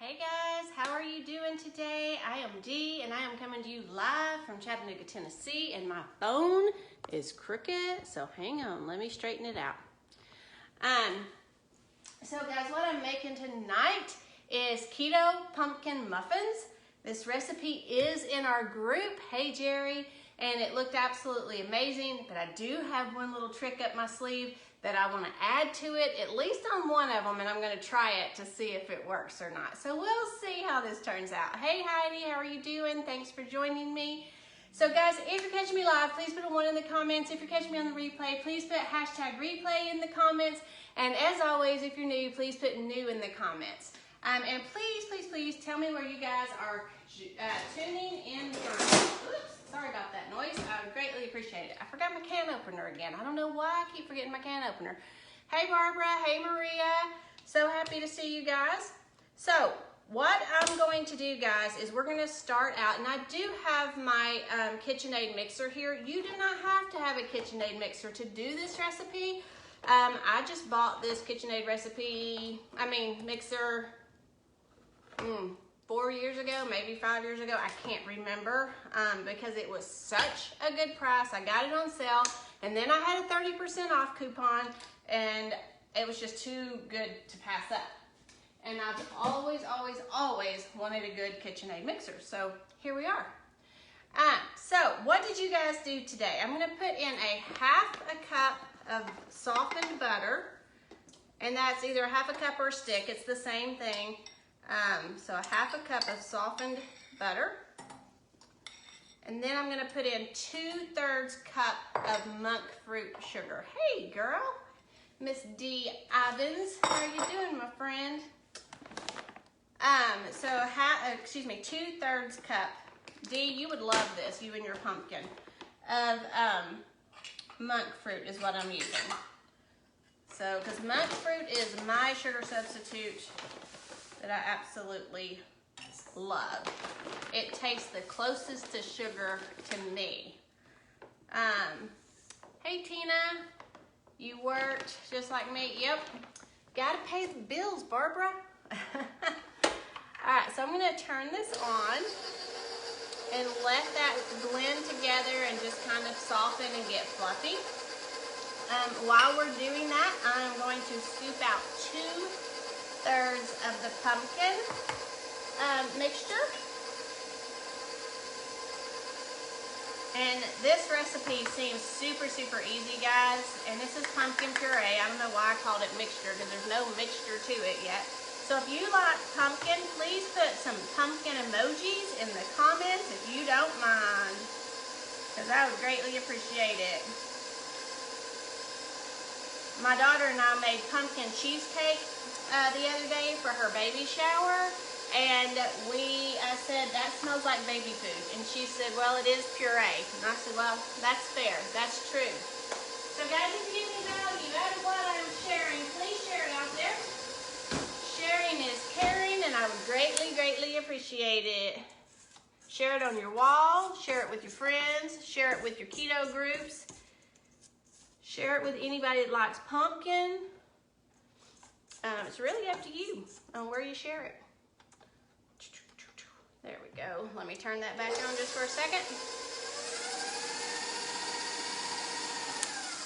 Hey guys, how are you doing today? I am Dee and I am coming to you live from Chattanooga, Tennessee, and my phone is crooked, so hang on, let me straighten it out. So guys, what I'm making tonight is keto pumpkin muffins. This recipe is in our group, Hey Jerry, and it looked absolutely amazing, but I do have one little trick up my sleeve that I want to add to it, at least on one of them, and I'm going to try it to see if it works or not. So we'll see how this turns out. Hey Heidi, how are you doing? Thanks for joining me. So guys, if you're catching me live, please put a 1 in the comments. If you're catching me on the replay, please put hashtag replay in the comments. And as always, if you're new, please put new in the comments. And please tell me where you guys are tuning in from. Oops, sorry about that noise. I would greatly appreciate it. I forgot my can opener again. I don't know why I keep forgetting my can opener. Hey Barbara, hey Maria. So happy to see you guys. So what I'm going to do, guys, is we're going to start out, and I do have my KitchenAid mixer here. You do not have to have a KitchenAid mixer to do this recipe. I just bought this KitchenAid mixer 4 years ago, maybe 5 years ago. I can't remember because it was such a good price. I got it on sale, and then I had a 30% off coupon, and it was just too good to pass up. And I've always wanted a good KitchenAid mixer, so here we are. So what did you guys do today? I'm going to put in a half a cup of softened butter, and that's either a half a cup or a stick. It's the same thing. So a half a cup of softened butter. And then I'm going to put in 2/3 cup of monk fruit sugar. Hey girl, Miss D. Evans, how are you doing, my friend? So 2/3 cup. D, you would love this, you and your pumpkin, of monk fruit is what I'm using. So, because monk fruit is my sugar substitute that I absolutely love. It tastes the closest to sugar to me. Hey Tina, you worked just like me. Yep, gotta pay the bills, Barbara. All right, so I'm gonna turn this on and let that blend together and just kind of soften and get fluffy. While we're doing that, I'm going to scoop out 2/3 of the pumpkin mixture. And this recipe seems super easy, guys. And this is pumpkin puree. I don't know why I called it mixture, because there's no mixture to it yet. So if you like pumpkin, please put some pumpkin emojis in the comments if you don't mind, because I would greatly appreciate it. My daughter and I made pumpkin cheesecake the other day for her baby shower, and I said, that smells like baby food. And she said, well, it is puree. And I said, well, that's fair. That's true. So guys, if you get any value out of what I'm sharing, please share it out there. Sharing is caring, and I would greatly appreciate it. Share it on your wall, share it with your friends, share it with your keto groups, share it with anybody that likes pumpkin. It's really up to you on where you share it. There we go. Let me turn that back on just for a second.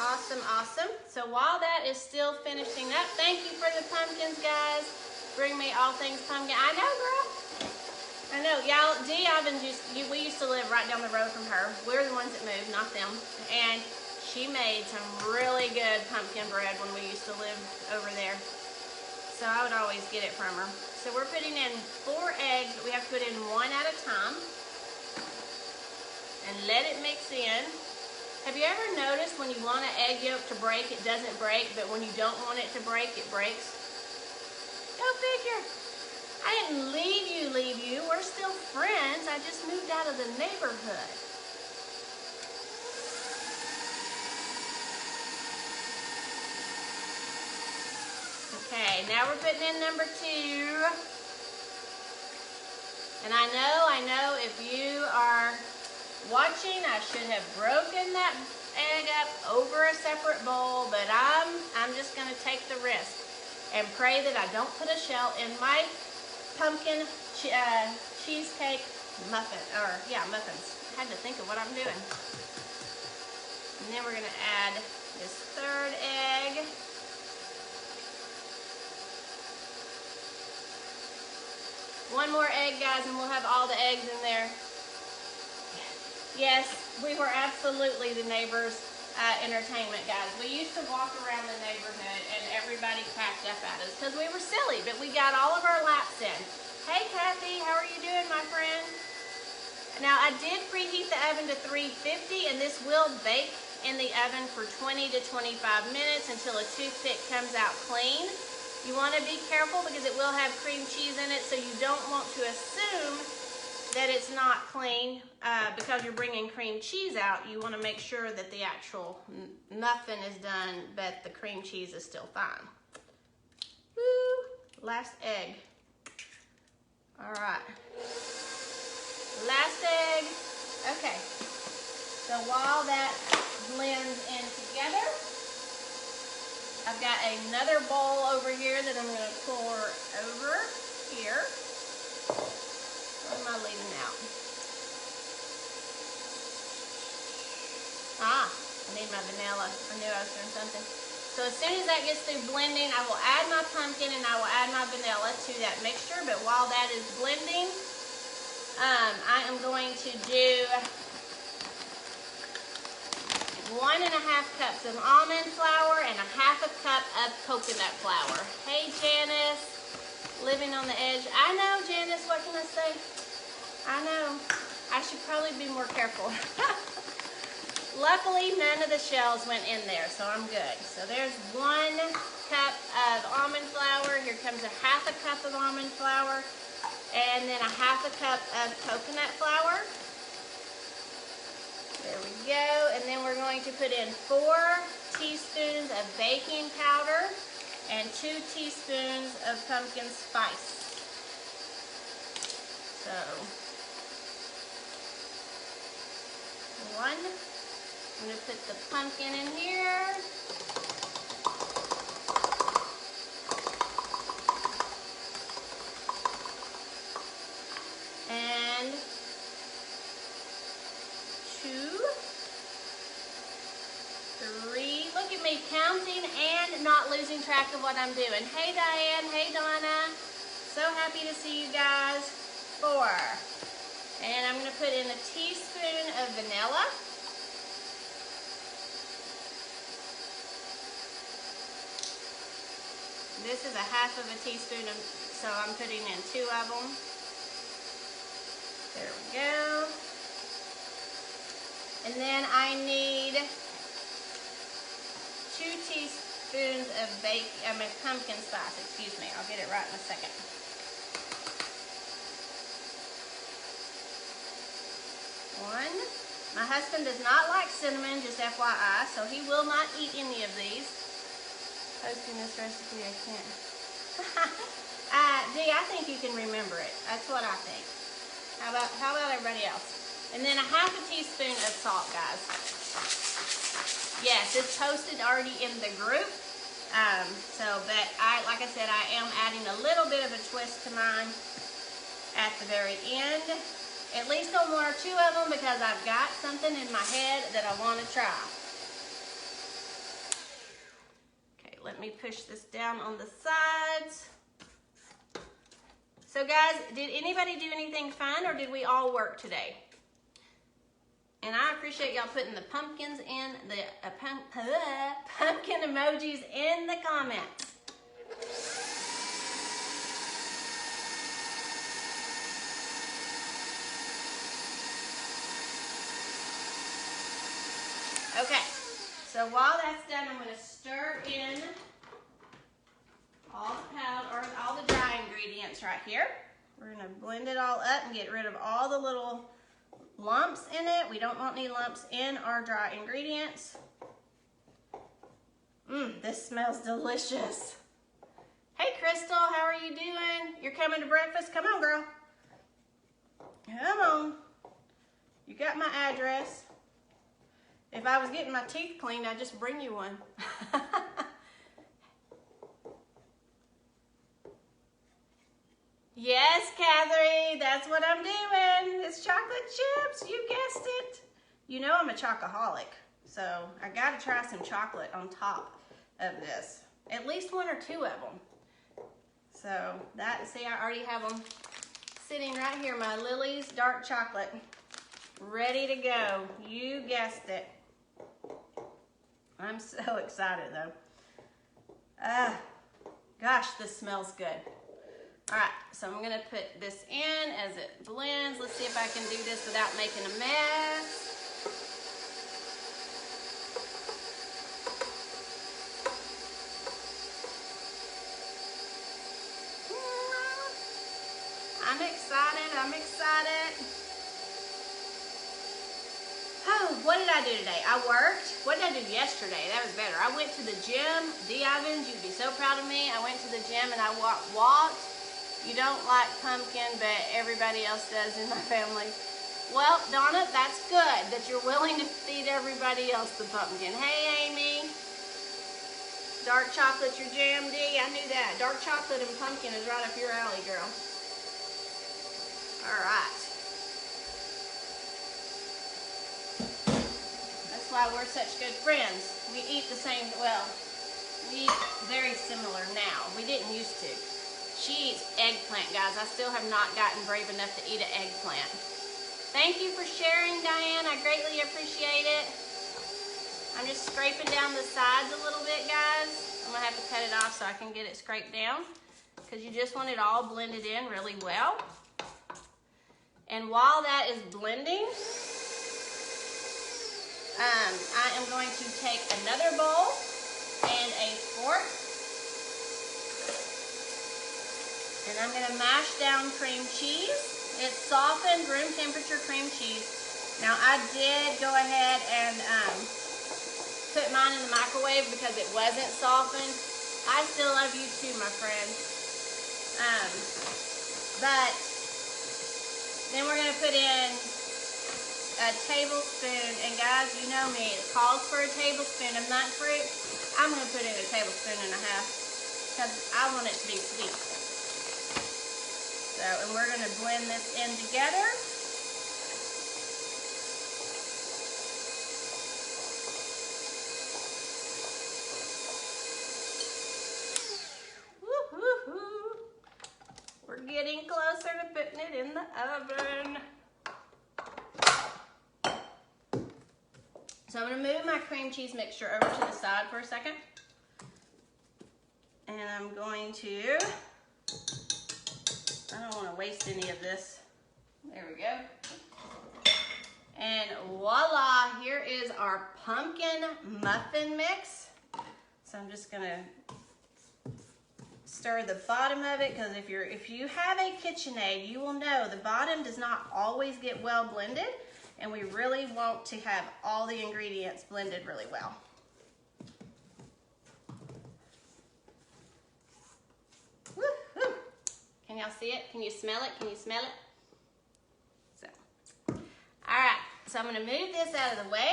Awesome. So while that is still finishing up, thank you for the pumpkins, guys. Bring me all things pumpkin. I know, girl. I know. Y'all, Dee Evans, we used to live right down the road from her. We're the ones that moved, not them. And she made some really good pumpkin bread when we used to live over there. So I would always get it from her. So we're putting in 4 eggs, but we have to put in 1 at a time. And let it mix in. Have you ever noticed when you want an egg yolk to break, it doesn't break, but when you don't want it to break, it breaks? Go figure. I didn't leave you. We're still friends. I just moved out of the neighborhood. Okay, now we're putting in number 2. And I know if you are watching, I should have broken that egg up over a separate bowl, but I'm just gonna take the risk and pray that I don't put a shell in my pumpkin cheesecake muffins. I had to think of what I'm doing. And then we're gonna add this third egg. One more egg, guys, and we'll have all the eggs in there. Yes, we were absolutely the neighbors' entertainment, guys. We used to walk around the neighborhood and everybody cracked up at us because we were silly, but we got all of our laps in. Hey, Kathy, how are you doing, my friend? Now, I did preheat the oven to 350, and this will bake in the oven for 20 to 25 minutes until a toothpick comes out clean. You want to be careful because it will have cream cheese in it, so you don't want to assume that it's not clean because you're bringing cream cheese out. You want to make sure that the actual muffin is done, but the cream cheese is still fine. Woo! Last egg. All right. Last egg. Okay. So while that blends in together, I've got another bowl over here that I'm going to pour over here. What am I leaving out? I need my vanilla. I knew I was doing something. So as soon as that gets through blending, I will add my pumpkin and I will add my vanilla to that mixture. But while that is blending, I am going to do 1.5 cups of almond flour and 1/2 cup of coconut flour. Hey, Janice, living on the edge. I know, Janice, what can I say? I know. I should probably be more careful. Luckily, none of the shells went in there, so I'm good. So there's 1 cup of almond flour. Here comes 1/2 cup of almond flour, and then 1/2 cup of coconut flour. There we go. And then we're going to put in 4 teaspoons of baking powder and 2 teaspoons of pumpkin spice. So, 1. I'm going to put the pumpkin in here. And 2, 3. Look at me counting and not losing track of what I'm doing. Hey, Diane. Hey, Donna. So happy to see you guys. 4. And I'm going to put in a teaspoon of vanilla. This is 1/2 teaspoon, so I'm putting in 2 of them. There we go. And then I need 2 teaspoons of pumpkin spice. Excuse me, I'll get it right in a second. 1. My husband does not like cinnamon, just FYI, so he will not eat any of these. Posting this recipe, I can't. Dee, I think you can remember it. That's what I think. How about everybody else? And then 1/2 teaspoon of salt, guys. Yes, it's posted already in the group. But like I said, I am adding a little bit of a twist to mine at the very end. At least on 1 or 2 of them because I've got something in my head that I want to try. Okay, let me push this down on the sides. So guys, did anybody do anything fun or did we all work today? And I appreciate y'all putting the pumpkins in the pumpkin emojis in the comments. Okay, so while that's done, I'm going to stir in all the powder, or all the dry ingredients right here. We're going to blend it all up and get rid of all the little lumps in it. We don't want any lumps in our dry ingredients. This smells delicious. Hey, Crystal, how are you doing? You're coming to breakfast? Come on, girl. Come on. You got my address. If I was getting my teeth cleaned, I'd just bring you one. Yes, Catherine, that's what I'm doing. It's chocolate chips, you guessed it. You know I'm a chocoholic, so I gotta try some chocolate on top of this. At least one or two of them. So that, see, I already have them sitting right here, my Lily's dark chocolate, ready to go. You guessed it. I'm so excited though. Gosh, this smells good. All right, so I'm gonna put this in as it blends. Let's see if I can do this without making a mess. I'm excited. Oh, what did I do today? I worked. What did I do yesterday? That was better. I went to the gym. D. Ivins, you'd be so proud of me. I went to the gym and I walked. You don't like pumpkin, but everybody else does in my family. Well, Donna, that's good that you're willing to feed everybody else the pumpkin. Hey, Amy. Dark chocolate's your jam, D. I knew that. Dark chocolate and pumpkin is right up your alley, girl. All right. That's why we're such good friends. We eat the same, well, we eat very similar now. We didn't used to. She eats eggplant, guys. I still have not gotten brave enough to eat an eggplant. Thank you for sharing, Diane. I greatly appreciate it. I'm just scraping down the sides a little bit, guys. I'm gonna have to cut it off so I can get it scraped down because you just want it all blended in really well. And while that is blending, I am going to take another bowl and a fork, and I'm gonna mash down cream cheese. It's softened room temperature cream cheese. Now I did go ahead and put mine in the microwave because it wasn't softened. I still love you too, my friend. But then we're gonna put in a tablespoon, and guys, you know me, it calls for a tablespoon of nut fruit. I'm gonna put in a tablespoon and a half because I want it to be sweet. So, and we're gonna blend this in together. We're getting closer to putting it in the oven. So I'm gonna move my cream cheese mixture over to the side for a second. And I'm going to, I don't wanna waste any of this. There we go. And voila, here is our pumpkin muffin mix. So I'm just gonna stir the bottom of it, because if you have a KitchenAid, you will know the bottom does not always get well blended, and we really want to have all the ingredients blended really well. Woo-hoo. Can y'all see it? Can you smell it? Can you smell it? So, all right, so I'm gonna move this out of the way.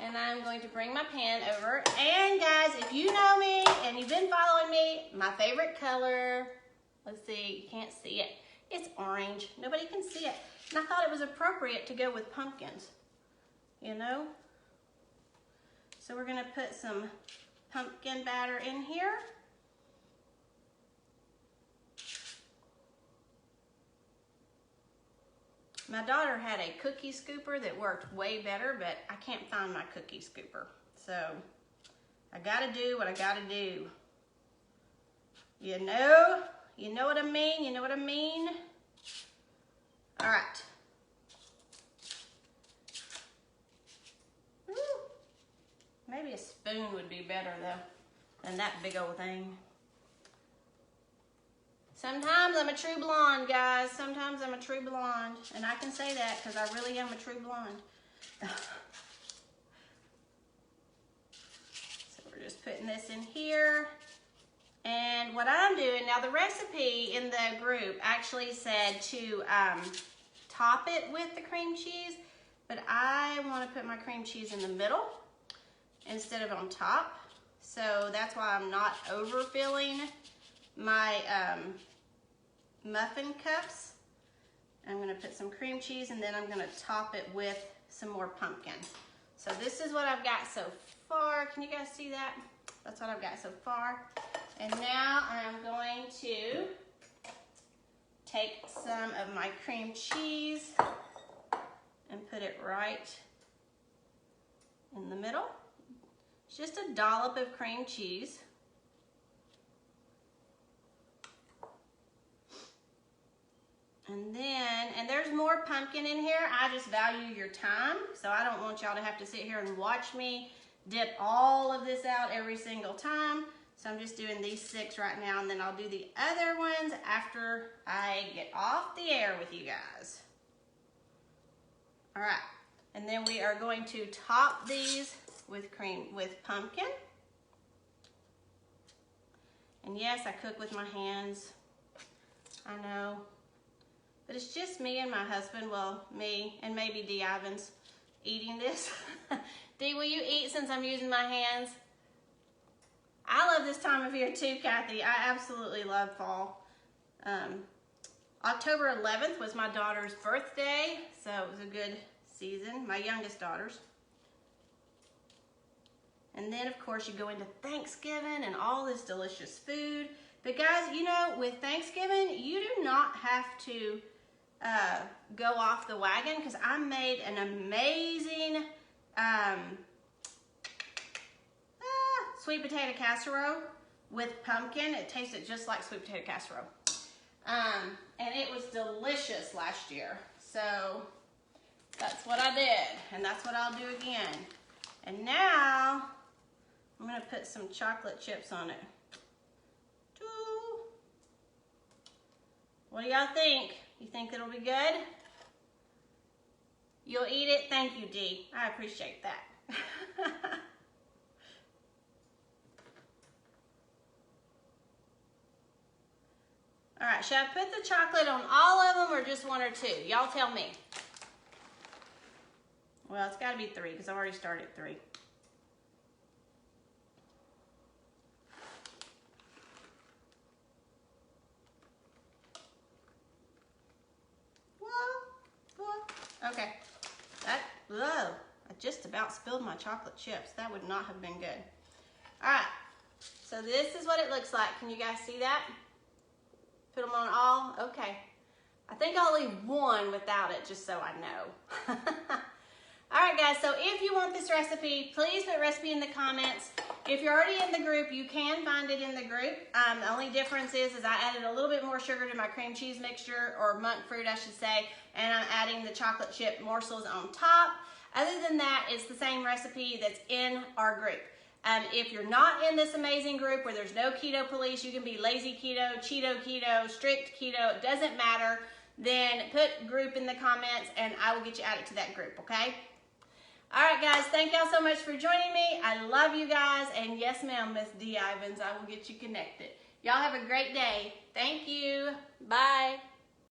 And I'm going to bring my pan over. And guys, if you know me and you've been following me, my favorite color, let's see, you can't see it. It's orange. Nobody can see it. And I thought it was appropriate to go with pumpkins, you know? So we're gonna put some pumpkin batter in here. My daughter had a cookie scooper that worked way better, but I can't find my cookie scooper. So I gotta do what I gotta do. You know what I mean? You know what I mean? All right. Woo. Maybe a spoon would be better though than that big old thing. Sometimes I'm a true blonde, guys. Sometimes I'm a true blonde. And I can say that because I really am a true blonde. So we're just putting this in here. And what I'm doing, now the recipe in the group actually said to top it with the cream cheese, but I want to put my cream cheese in the middle instead of on top. So that's why I'm not overfilling my muffin cups. I'm gonna put some cream cheese and then I'm gonna top it with some more pumpkin. So this is what I've got so far. Can you guys see that? That's what I've got so far. And now I'm going to take some of my cream cheese and put it right in the middle. It's just a dollop of cream cheese. And then, and there's more pumpkin in here. I just value your time, so I don't want y'all to have to sit here and watch me dip all of this out every single time. So I'm just doing these 6 right now, and then I'll do the other ones after I get off the air with you guys. All right, and then we are going to top these with pumpkin. And yes, I cook with my hands, I know. But it's just me and my husband, well, me and maybe Dee Ivins eating this. Dee, will you eat since I'm using my hands? I love this time of year too, Kathy. I absolutely love fall. October 11th was my daughter's birthday, so it was a good season, my youngest daughter's. And then, of course, you go into Thanksgiving and all this delicious food. But guys, you know, with Thanksgiving, you do not have to go off the wagon, because I made an amazing sweet potato casserole with pumpkin. It tasted just like sweet potato casserole. And it was delicious last year. So that's what I did, and that's what I'll do again. And now I'm gonna put some chocolate chips on it. What do y'all think? You think it'll be good? You'll eat it? Thank you, Dee. I appreciate that. All right, should I put the chocolate on all of them or just 1 or 2? Y'all tell me. Well, it's gotta be 3 because I've already started 3. Okay, I just about spilled my chocolate chips. That would not have been good. All right, so this is what it looks like. Can you guys see that? Put them on all, okay. I think I'll leave 1 without it just so I know. All right, guys, so if you want this recipe, please put recipe in the comments. If you're already in the group, you can find it in the group. The only difference is I added a little bit more sugar to my cream cheese mixture, or monk fruit, I should say, and I'm adding the chocolate chip morsels on top. Other than that, it's the same recipe that's in our group. If you're not in this amazing group where there's no keto police, you can be lazy keto, Cheeto keto, strict keto, it doesn't matter, then put group in the comments and I will get you added to that group, okay? All right, guys, thank y'all so much for joining me. I love you guys, and yes, ma'am, Miss Dee Ivins, I will get you connected. Y'all have a great day. Thank you. Bye.